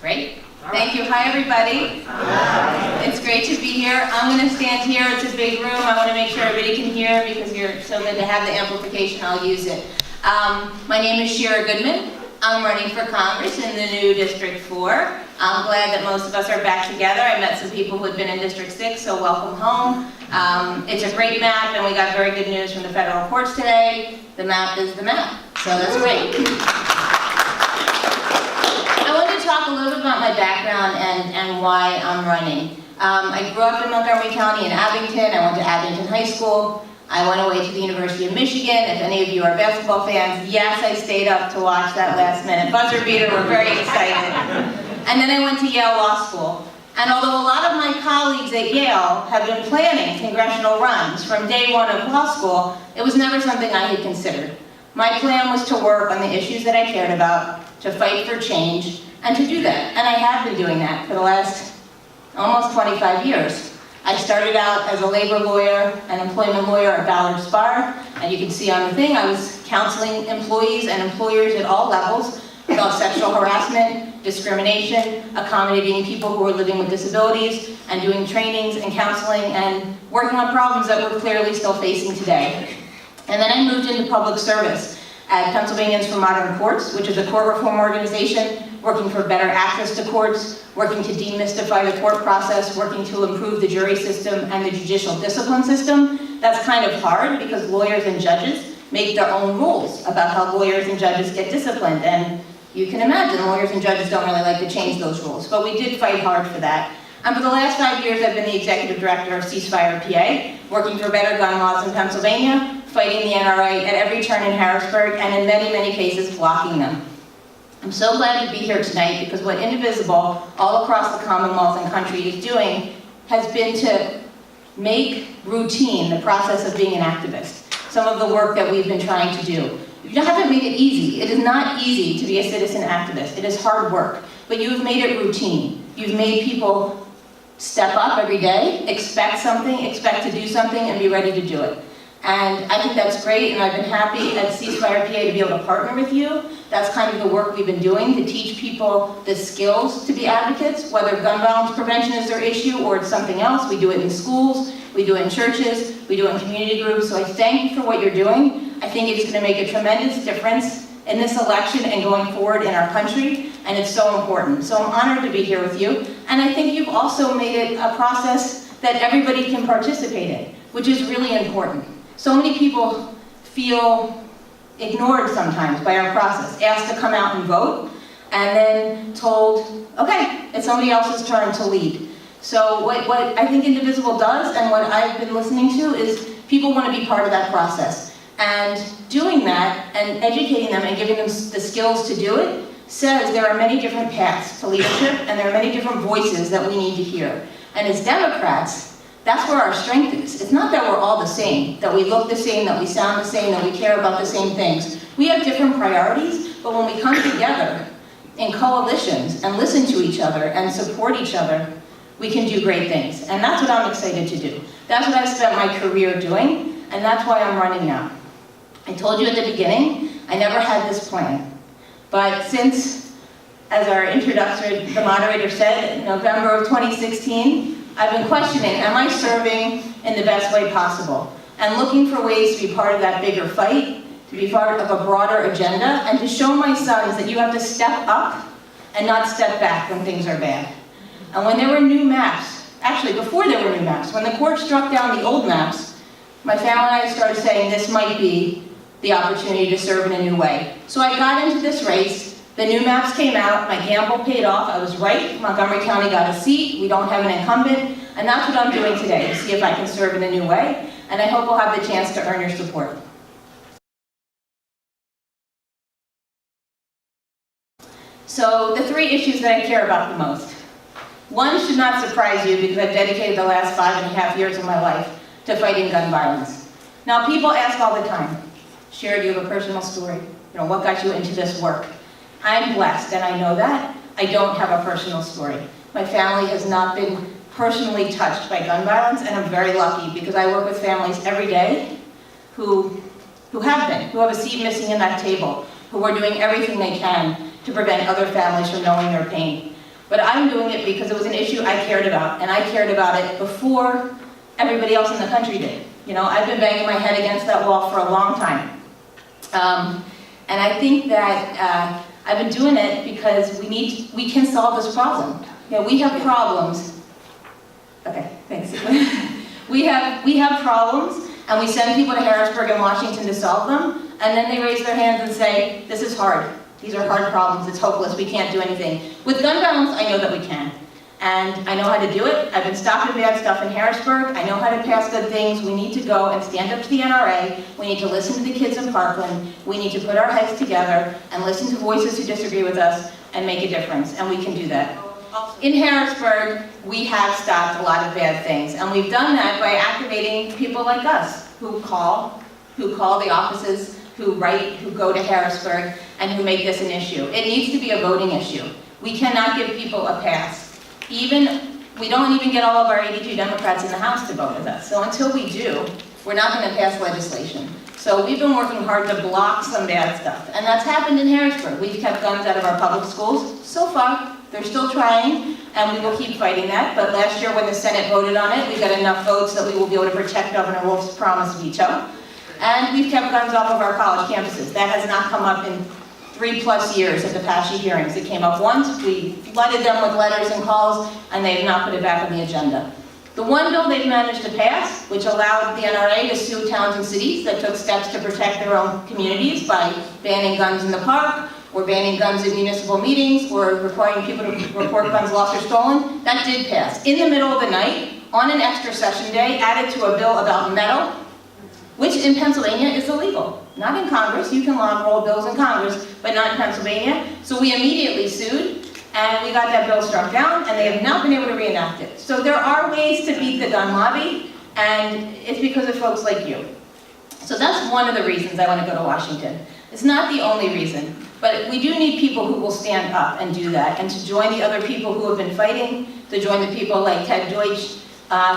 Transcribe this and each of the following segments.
Great. Thank you. Hi, everybody. Hi. It's great to be here. I'm going to stand here. It's a big room. I want to make sure everybody can hear because you're so good to have the amplification. I'll use it. My name is Shira Goodman. I'm running for Congress in the new District 4. I'm glad that most of us are back together. I met some people who had been in District 6, so welcome home. It's a great map, and we got very good news from the federal courts today. The map is the map, so that's great. I wanted to talk a little bit about my background and why I'm running. I grew up in Montgomery County in Abington. I went to Abington High School. I went away to the University of Michigan. If any of you are basketball fans, yes, I stayed up to watch that last-minute buzzer beater. We're very excited. And then I went to Yale Law School. And although a lot of my colleagues at Yale have been planning congressional runs from day one of law school, it was never something I had considered. My plan was to work on the issues that I cared about, to fight for change, and to do that. And I have been doing that for the last almost 25 years. I started out as a labor lawyer and employment lawyer at Ballard Spahr, and you can see on the thing I was counseling employees and employers at all levels about sexual harassment, discrimination, accommodating people who are living with disabilities, and doing trainings and counseling and working on problems that we're clearly still facing today. And then I moved into public service at Pennsylvanians for Modern Courts, which is a court reform organization working for better access to courts, working to demystify the court process, working to improve the jury system and the judicial discipline system. That's kind of hard because lawyers and judges make their own rules about how lawyers and judges get disciplined. And you can imagine lawyers and judges don't really like to change those rules, but we did fight hard for that. And for the last 5 years, I've been the Executive Director of CeaseFirePA, working for better gun laws in Pennsylvania, fighting the NRA at every turn in Harrisburg, and in many, many cases, blocking them. I'm so glad to be here tonight because what Indivisible, all across the Commonwealth and country, is doing has been to make routine the process of being an activist. Some of the work that we've been trying to do. You haven't made it easy. It is not easy to be a citizen activist. It is hard work, but you've made it routine. You've made people step up every day, expect something, expect to do something, and be ready to do it. And I think that's great, and I've been happy at CeaseFirePA to be able to partner with you. That's kind of the work we've been doing, to teach people the skills to be advocates, whether gun violence prevention is their issue or it's something else. We do it in schools, we do it in churches, we do it in community groups. So I thank you for what you're doing. I think it's going to make a tremendous difference in this election and going forward in our country, and it's so important. So I'm honored to be here with you, and I think you've also made it a process that everybody can participate in, which is really important. So many people feel ignored sometimes by our process, asked to come out and vote, and then told, okay, it's somebody else's turn to lead. So what I think Indivisible does, and what I've been listening to, is people want to be part of that process. And doing that, and educating them, and giving them the skills to do it, says there are many different paths to leadership, and there are many different voices that we need to hear. And as Democrats, that's where our strength is. It's not that we're all the same, that we look the same, that we sound the same, that we care about the same things. We have different priorities, but when we come together in coalitions and listen to each other and support each other, we can do great things. And that's what I'm excited to do. That's what I've spent my career doing, and that's why I'm running now. I told you at the beginning, I never had this plan. But since, as our introductory, the moderator said, in November of 2016, I've been questioning, am I serving in the best way possible? And looking for ways to be part of that bigger fight, to be part of a broader agenda, and to show my sons that you have to step up and not step back when things are bad. And when there were new maps, actually before there were new maps, when the court struck down the old maps, my family and I started saying this might be the opportunity to serve in a new way. So I got into this race. The new maps came out, my gamble paid off, I was right, Montgomery County got a seat, we don't have an incumbent, and that's what I'm doing today, to see if I can serve in a new way, and I hope we'll have the chance to earn your support. So the 3 issues that I care about the most. One should not surprise you because I've dedicated the last 5.5 years of my life to fighting gun violence. Now people ask all the time, Shira, do you have a personal story? What got you into this work? I'm blessed, and I know that. I don't have a personal story. My family has not been personally touched by gun violence, and I'm very lucky because I work with families every day who have a seat missing in that table, who are doing everything they can to prevent other families from knowing their pain. But I'm doing it because it was an issue I cared about, and I cared about it before everybody else in the country did. You know, I've been banging my head against that wall for a long time. And I think that I've been doing it because we can solve this problem. You know, we have problems. Okay, thanks. we have problems, and we send people to Harrisburg and Washington to solve them, and then they raise their hands and say, this is hard. These are hard problems, it's hopeless, we can't do anything. With gun violence, I know that we can. And I know how to do it. I've been stopping bad stuff in Harrisburg. I know how to pass good things. We need to go and stand up to the NRA. We need to listen to the kids in Parkland. We need to put our heads together and listen to voices who disagree with us and make a difference, and we can do that. In Harrisburg, we have stopped a lot of bad things, and we've done that by activating people like us who call the offices, who write, who go to Harrisburg, and who make this an issue. It needs to be a voting issue. We cannot give people a pass. We don't even get all of our 82 Democrats in the House to vote with us. So until we do, we're not going to pass legislation. So we've been working hard to block some bad stuff, and that's happened in Harrisburg. We've kept guns out of our public schools. So far, they're still trying, and we will keep fighting that. But last year when the Senate voted on it, we got enough votes that we will be able to protect Governor Wolf's promised veto. And we've kept guns off of our college campuses. That has not come up in 3+ years at the PASHE hearings. It came up once, we flooded them with letters and calls, and they have not put it back on the agenda. The one bill they've managed to pass, which allowed the NRA to sue towns and cities that took steps to protect their own communities by banning guns in the park, or banning guns in municipal meetings, or requiring people to report guns lost or stolen, that did pass. In the middle of the night, on an extra session day, added to a bill about metal, which in Pennsylvania is illegal. Not in Congress, you can log roll bills in Congress, but not in Pennsylvania. So we immediately sued, and we got that bill struck down, and they have not been able to reenact it. So there are ways to beat the gun lobby, and it's because of folks like you. So that's one of the reasons I want to go to Washington. It's not the only reason, but we do need people who will stand up and do that, and to join the other people who have been fighting, to join the people like Ted Deutsch,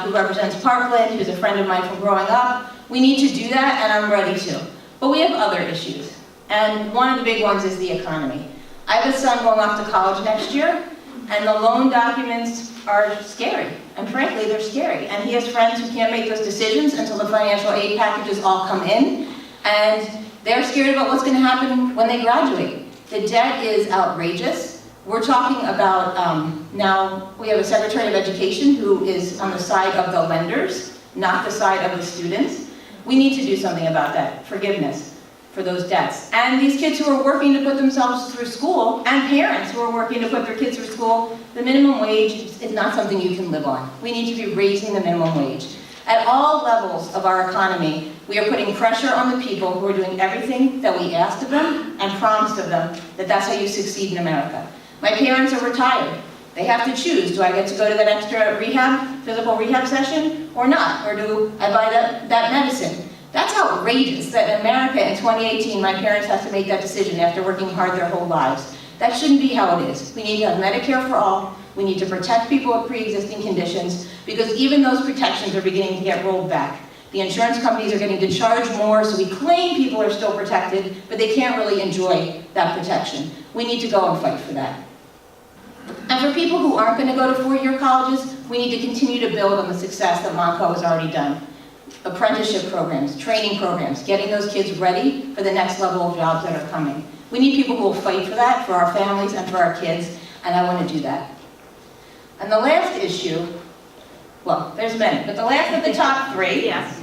who represents Parkland, who's a friend of mine from growing up. We need to do that, and I'm ready to. But we have other issues, and one of the big ones is the economy. I have a son going off to college next year, and the loan documents are scary, and frankly, they're scary. And he has friends who can't make those decisions until the financial aid packages all come in, and they're scared about what's going to happen when they graduate. The debt is outrageous. We're talking about, now we have a Secretary of Education who is on the side of the lenders, not the side of the students. We need to do something about that, forgiveness for those debts. And these kids who are working to put themselves through school, and parents who are working to put their kids through school, the minimum wage is not something you can live on. We need to be raising the minimum wage. At all levels of our economy, we are putting pressure on the people who are doing everything that we asked of them and promised of them, that that's how you succeed in America. My parents are retired. They have to choose, do I get to go to that extra physical rehab session or not? Or do I buy that medicine? That's outrageous that in America in 2018, my parents have to make that decision after working hard their whole lives. That shouldn't be how it is. We need to have Medicare for all. We need to protect people with pre-existing conditions, because even those protections are beginning to get rolled back. The insurance companies are getting to charge more, so we claim people are still protected, but they can't really enjoy that protection. We need to go and fight for that. And for people who aren't going to go to four-year colleges, we need to continue to build on the success that Montco has already done. Apprenticeship programs, training programs, getting those kids ready for the next level of jobs that are coming. We need people who will fight for that, for our families and for our kids, and I want to do that. And the last issue, well, there's many, but the last of the top three Yes.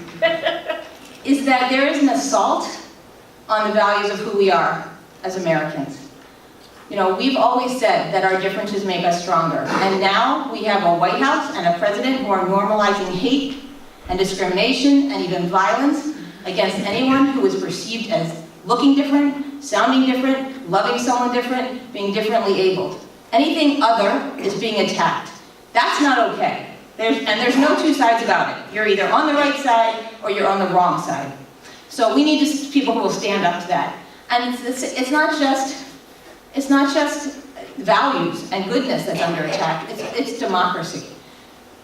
is that there is an assault on the values of who we are as Americans. You know, we've always said that our differences make us stronger, and now we have a White House and a president who are normalizing hate and discrimination and even violence against anyone who is perceived as looking different, sounding different, loving someone different, being differently abled. Anything other is being attacked. That's not okay. There's no two sides about it. You're either on the right side or you're on the wrong side. So we need people who will stand up to that. And it's not just values and goodness that's under attack, it's democracy.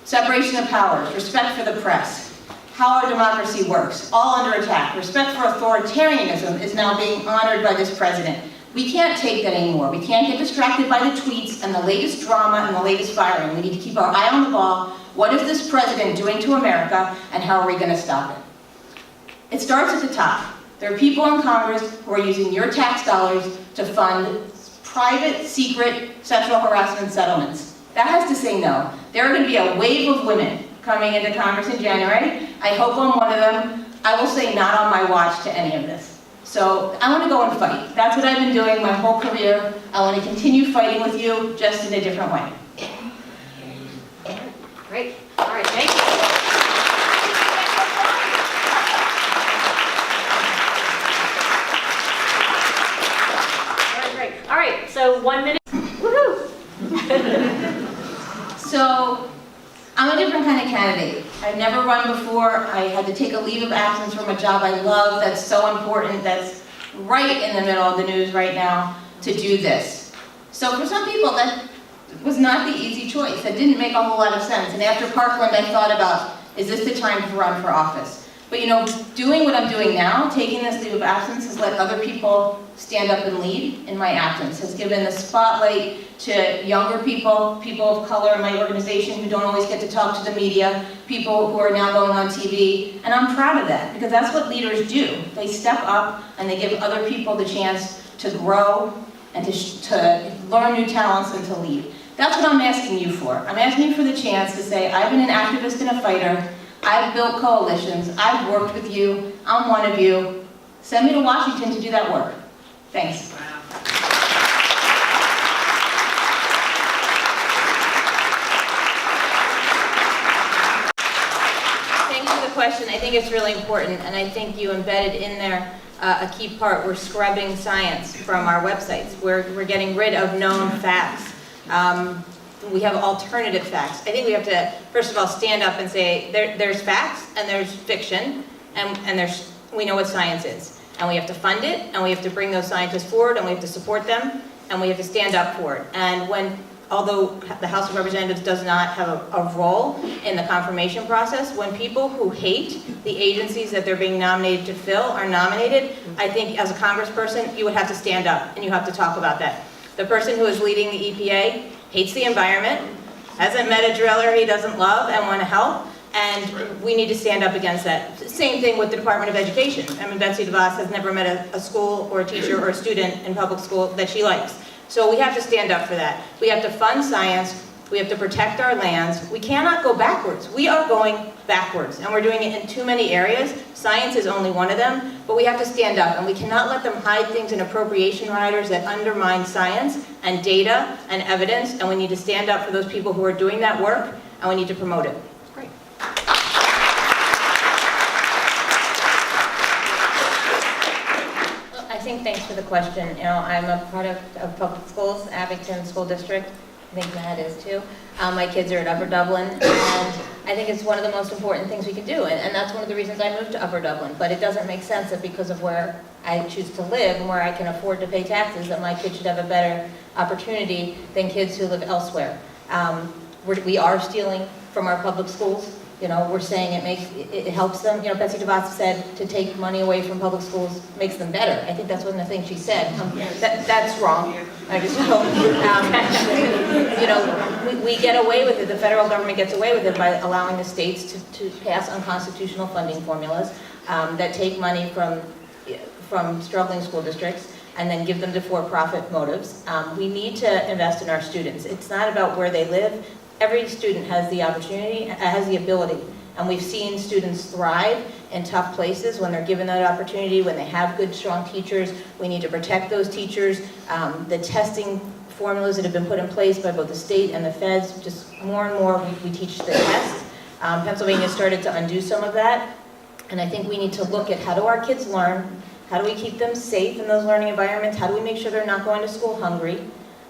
Separation of powers, respect for the press, how our democracy works, all under attack. Respect for authoritarianism is now being honored by this president. We can't take that anymore. We can't get distracted by the tweets and the latest drama and the latest firing. We need to keep our eye on the ball. What is this president doing to America, and how are we going to stop it? It starts at the top. There are people in Congress who are using your tax dollars to fund private, secret sexual harassment settlements. That has to say no. There are going to be a wave of women coming into Congress in January. I hope I'm one of them. I will say not on my watch to any of this. So I want to go and fight. That's what I've been doing my whole career. I want to continue fighting with you, just in a different way. Great. All right, thank you. All right, great. All right, so 1 minute. Woohoo! So I'm a different kind of candidate. I've never run before. I had to take a leave of absence from a job I love that's so important, that's right in the middle of the news right now, to do this. So for some people, that was not the easy choice. That didn't make a whole lot of sense. And after Parkland, I thought about, is this the time to run for office? But you know, doing what I'm doing now, taking this leave of absence, has let other people stand up and lead in my absence, has given the spotlight to younger people, people of color in my organization who don't always get to talk to the media, people who are now going on TV, and I'm proud of that, because that's what leaders do. They step up and they give other people the chance to grow and to learn new talents and to lead. That's what I'm asking you for. I'm asking you for the chance to say, I've been an activist and a fighter, I've built coalitions, I've worked with you, I'm one of you. Send me to Washington to do that work. Thanks. Thanks for the question. I think it's really important, and I think you embedded in there a key part. We're scrubbing science from our websites. We're getting rid of known facts. We have alternative facts. I think we have to, first of all, stand up and say there's facts and there's fiction, and we know what science is. And we have to fund it, and we have to bring those scientists forward, and we have to support them, and we have to stand up for it. And although the House of Representatives does not have a role in the confirmation process, when people who hate the agencies that they're being nominated to fill are nominated, I think as a congressperson, you would have to stand up, and you have to talk about that. The person who is leading the EPA hates the environment, hasn't met a driller he doesn't love and want to help, and we need to stand up against that. Same thing with the Department of Education. I mean, Betsy DeVos has never met a school or a teacher or a student in public school that she likes. So we have to stand up for that. We have to fund science. We have to protect our lands. We cannot go backwards. We are going backwards, and we're doing it in too many areas. Science is only one of them, but we have to stand up, and we cannot let them hide things in appropriation riders that undermine science and data and evidence, and we need to stand up for those people who are doing that work, and we need to promote it. Great. I think thanks for the question. You know, I'm a product of public schools, Abington School District. I think Matt is too. My kids are at Upper Dublin, and I think it's one of the most important things we can do, and that's one of the reasons I moved to Upper Dublin. But it doesn't make sense that because of where I choose to live and where I can afford to pay taxes, that my kids should have a better opportunity than kids who live elsewhere. We are stealing from our public schools. You know, we're saying it helps them. You know, Betsy DeVos said to take money away from public schools makes them better. I think that's one of the things she said. That's wrong. I just hope. You know, we get away with it. The federal government gets away with it by allowing the states to pass unconstitutional funding formulas that take money from struggling school districts and then give them to for-profit motives. We need to invest in our students. It's not about where they live. Every student has the opportunity, has the ability, and we've seen students thrive in tough places when they're given that opportunity, when they have good, strong teachers. We need to protect those teachers. The testing formulas that have been put in place by both the state and the feds, just more and more we teach the test. Pennsylvania started to undo some of that, and I think we need to look at how do our kids learn, how do we keep them safe in those learning environments, how do we make sure they're not going to school hungry,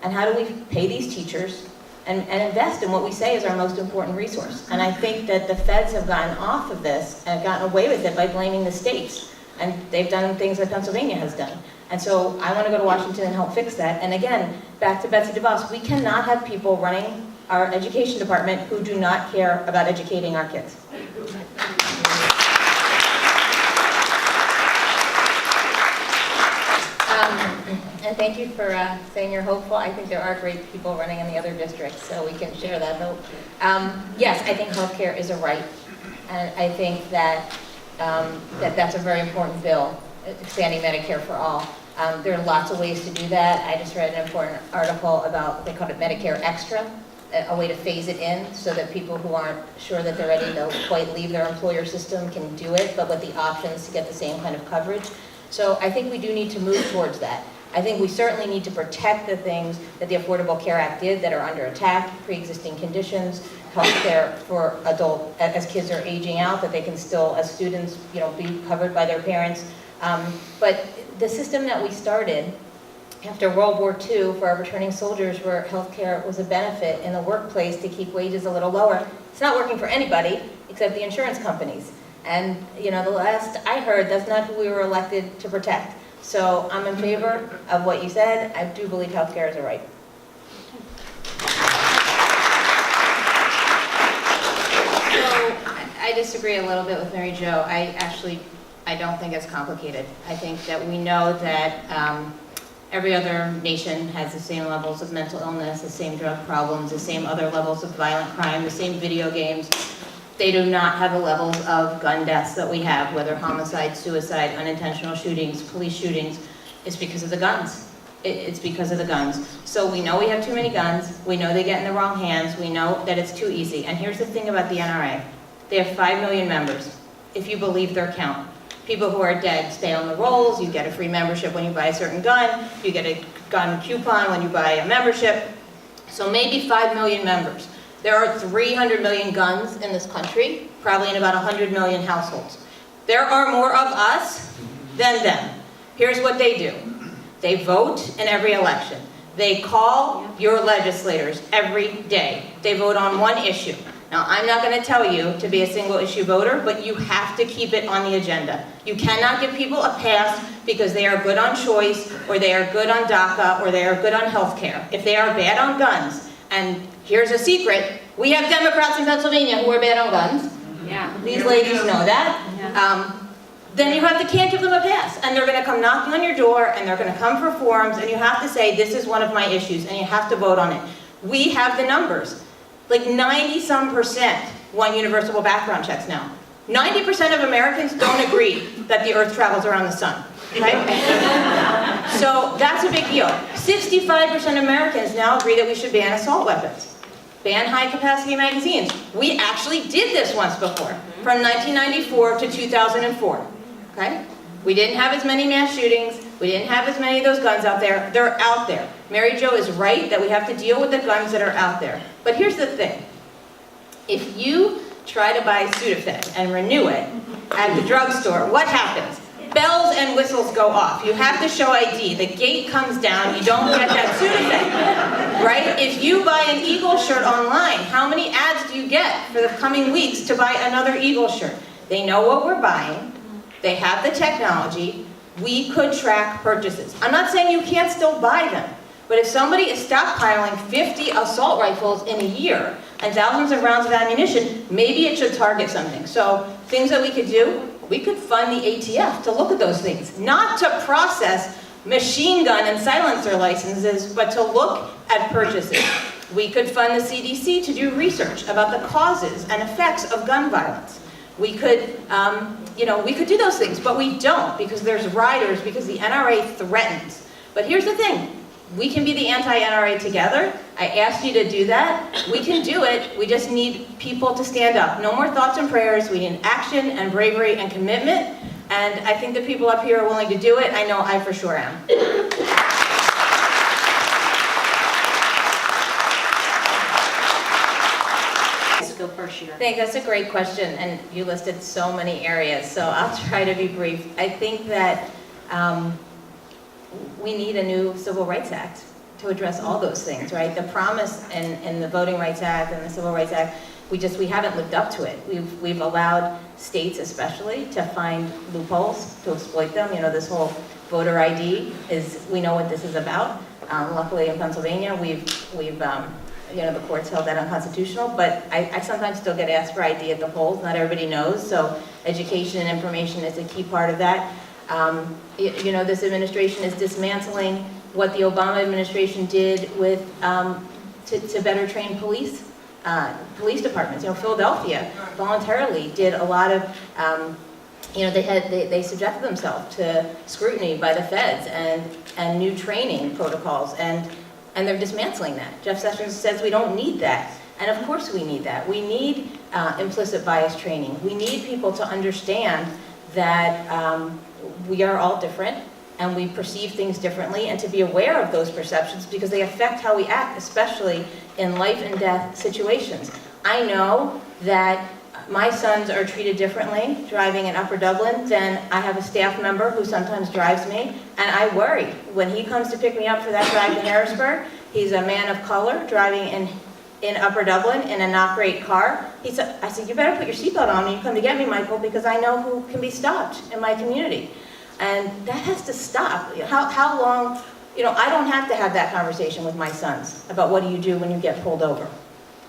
and how do we pay these teachers and invest in what we say is our most important resource. And I think that the feds have gotten off of this and have gotten away with it by blaming the states. And they've done things that Pennsylvania has done. And so I want to go to Washington and help fix that. And again, back to Betsy DeVos, we cannot have people running our education department who do not care about educating our kids. And thank you for saying you're hopeful. I think there are great people running in the other districts, so we can share that hope. Yes, I think healthcare is a right, and I think that, that's a very important bill, expanding Medicare for all. There are lots of ways to do that. I just read an important article about, they call it Medicare Extra, a way to phase it in so that people who aren't sure that they're ready to quite leave their employer system can do it, but with the options to get the same kind of coverage. So I think we do need to move towards that. I think we certainly need to protect the things that the Affordable Care Act did that are under attack, pre-existing conditions, health care for as kids are aging out, that they can still, as students, be covered by their parents. But the system that we started after World War II for our returning soldiers, where health care was a benefit in the workplace to keep wages a little lower, it's not working for anybody except the insurance companies. And the last I heard, that's not who we were elected to protect. So I'm in favor of what you said. I do believe healthcare is a right. So I disagree a little bit with Mary Jo. I don't think it's complicated. I think that we know that every other nation has the same levels of mental illness, the same drug problems, the same other levels of violent crime, the same video games. They do not have the levels of gun deaths that we have, whether homicide, suicide, unintentional shootings, police shootings. It's because of the guns. It's because of the guns. So we know we have too many guns. We know they get in the wrong hands. We know that it's too easy. And here's the thing about the NRA. They have 5 million members, if you believe their count. People who are dead stay on the rolls. You get a free membership when you buy a certain gun. You get a gun coupon when you buy a membership. So maybe 5 million members. There are 300 million guns in this country, probably in about 100 million households. There are more of us than them. Here's what they do. They vote in every election. They call your legislators every day. They vote on one issue. Now, I'm not going to tell you to be a single issue voter, but you have to keep it on the agenda. You cannot give people a pass because they are good on choice, or they are good on DACA, or they are good on health care. If they are bad on guns, and here's a secret, we have Democrats in Pennsylvania who are bad on guns. Yeah. These ladies know that. Yeah. Then you can't give them a pass. And they're going to come knocking on your door, and they're going to come for forums, and you have to say, this is one of my issues, and you have to vote on it. We have the numbers. Like 90-some% want universal background checks now. 90% of Americans don't agree that the earth travels around the sun. Right? So that's a big deal. 65% of Americans now agree that we should ban assault weapons. Ban high-capacity magazines. We actually did this once before, from 1994 to 2004. Okay? We didn't have as many mass shootings. We didn't have as many of those guns out there. They're out there. Mary Jo is right that we have to deal with the guns that are out there. But here's the thing. If you try to buy Sudafed and renew it at the drugstore, what happens? Bells and whistles go off. You have to show ID. The gate comes down. You don't get that Sudafed, right? If you buy an Eagle shirt online, how many ads do you get for the coming weeks to buy another Eagle shirt? They know what we're buying. They have the technology. We could track purchases. I'm not saying you can't still buy them, but if somebody is stockpiling 50 assault rifles in a year and thousands of rounds of ammunition, maybe it should target something. So things that we could do, we could fund the ATF to look at those things, not to process machine gun and silencer licenses, but to look at purchases. We could fund the CDC to do research about the causes and effects of gun violence. We could, we could do those things, but we don't, because there's riders, because the NRA threatens. But here's the thing. We can be the anti-NRA together. I asked you to do that. We can do it. We just need people to stand up. No more thoughts and prayers. We need action and bravery and commitment. And I think the people up here are willing to do it. I know I for sure am. Go first, Shira. I think that's a great question, and you listed so many areas, so I'll try to be brief. I think that we need a new Civil Rights Act to address all those things, right? The promise in the Voting Rights Act and the Civil Rights Act, we haven't lived up to it. We've allowed states especially to find loopholes, to exploit them. This whole voter ID we know what this is about. Luckily in Pennsylvania, the courts held that unconstitutional, but I sometimes still get asked for ID at the polls. Not everybody knows, so education and information is a key part of that. This administration is dismantling what the Obama administration did with, to better train police departments. You know, Philadelphia voluntarily did a lot of, you know, they subjected themselves to scrutiny by the feds and new training protocols, and they're dismantling that. Jeff Sessions says we don't need that, and of course we need that. We need implicit bias training. We need people to understand that we are all different and we perceive things differently, and to be aware of those perceptions because they affect how we act, especially in life and death situations. I know that my sons are treated differently driving in Upper Dublin than I have a staff member who sometimes drives me, and I worry. When he comes to pick me up for that drive to Harrisburg, he's a man of color driving in Upper Dublin in a not great car. I said, you better put your seatbelt on when you come to get me, Michael, because I know who can be stopped in my community. And that has to stop. How long, you know, I don't have to have that conversation with my sons about what do you do when you get pulled over.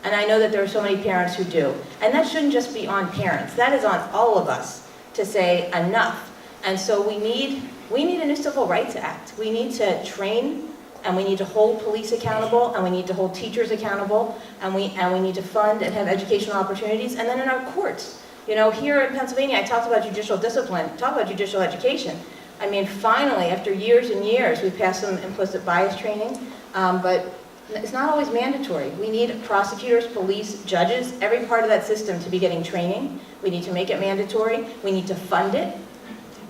And I know that there are so many parents who do. And that shouldn't just be on parents. That is on all of us to say enough. And so we need a new Civil Rights Act. We need to train, and we need to hold police accountable, and we need to hold teachers accountable, and we need to fund and have educational opportunities. And then in our courts, you know, here in Pennsylvania, I talked about judicial discipline, talk about judicial education. I mean, finally, after years and years, we've passed some implicit bias training, but it's not always mandatory. We need prosecutors, police, judges, every part of that system to be getting training. We need to make it mandatory. We need to fund it,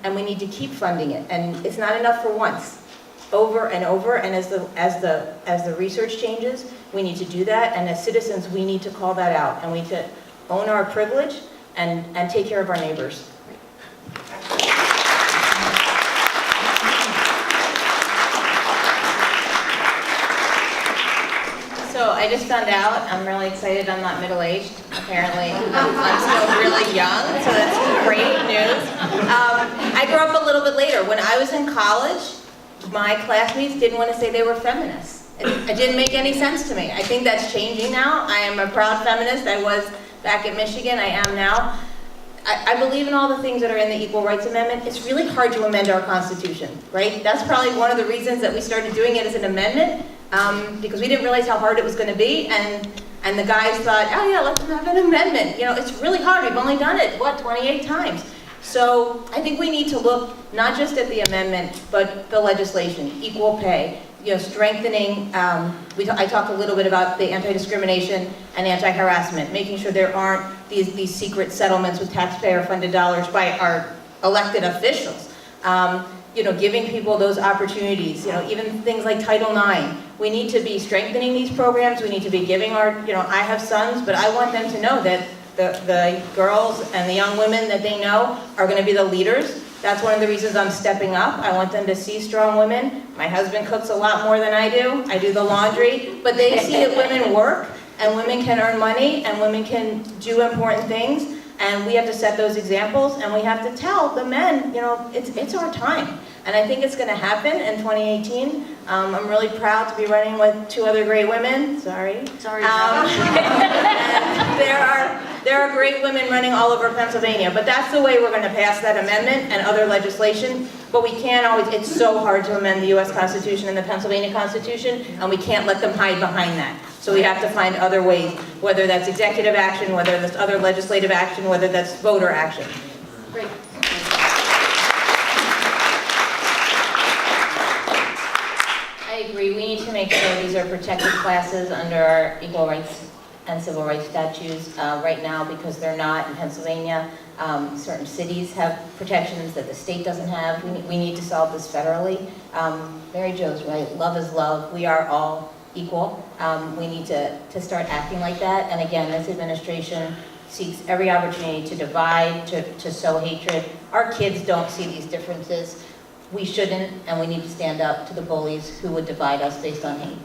and we need to keep funding it. And it's not enough for once. Over and over, and as the research changes, we need to do that. And as citizens, we need to call that out, and we need to own our privilege and take care of our neighbors. So I just found out, I'm really excited I'm not middle-aged. Apparently, I'm still really young, so that's great news. I grew up a little bit later. When I was in college, my classmates didn't want to say they were feminists. It didn't make any sense to me. I think that's changing now. I am a proud feminist. I was back at Michigan. I am now. I believe in all the things that are in the Equal Rights Amendment. It's really hard to amend our Constitution, right? That's probably one of the reasons that we started doing it as an amendment, because we didn't realize how hard it was going to be, and the guys thought, oh yeah, let's have an amendment. You know, it's really hard. We've only done it, 28 times. So I think we need to look not just at the amendment, but the legislation, equal pay, you know, strengthening. I talked a little bit about the anti-discrimination and anti-harassment, making sure there aren't these secret settlements with taxpayer-funded dollars by our elected officials. You know, giving people those opportunities. You know, even things like Title IX. We need to be strengthening these programs. We need to be giving our. You know, I have sons, but I want them to know that the girls and the young women that they know are going to be the leaders. That's one of the reasons I'm stepping up. I want them to see strong women. My husband cooks a lot more than I do. I do the laundry. But they see that women work, and women can earn money, and women can do important things. And we have to set those examples, and we have to tell the men, you know, it's our time. And I think it's going to happen in 2018. I'm really proud to be running with two other great women. Sorry. There are great women running all over Pennsylvania, but that's the way we're going to pass that amendment and other legislation. But we can't always, it's so hard to amend the US Constitution and the Pennsylvania Constitution, and we can't let them hide behind that. So we have to find other ways, whether that's executive action, whether that's other legislative action, whether that's voter action. Great. I agree. We need to make sure these are protected classes under our equal rights and civil rights statutes. Right now, because they're not in Pennsylvania, certain cities have protections that the state doesn't have. We need to solve this federally. Mary Jo's right. Love is love. We are all equal. We need to start acting like that. And again, this administration seeks every opportunity to divide, to sow hatred. Our kids don't see these differences. We shouldn't, and we need to stand up to the bullies who would divide us based on hate.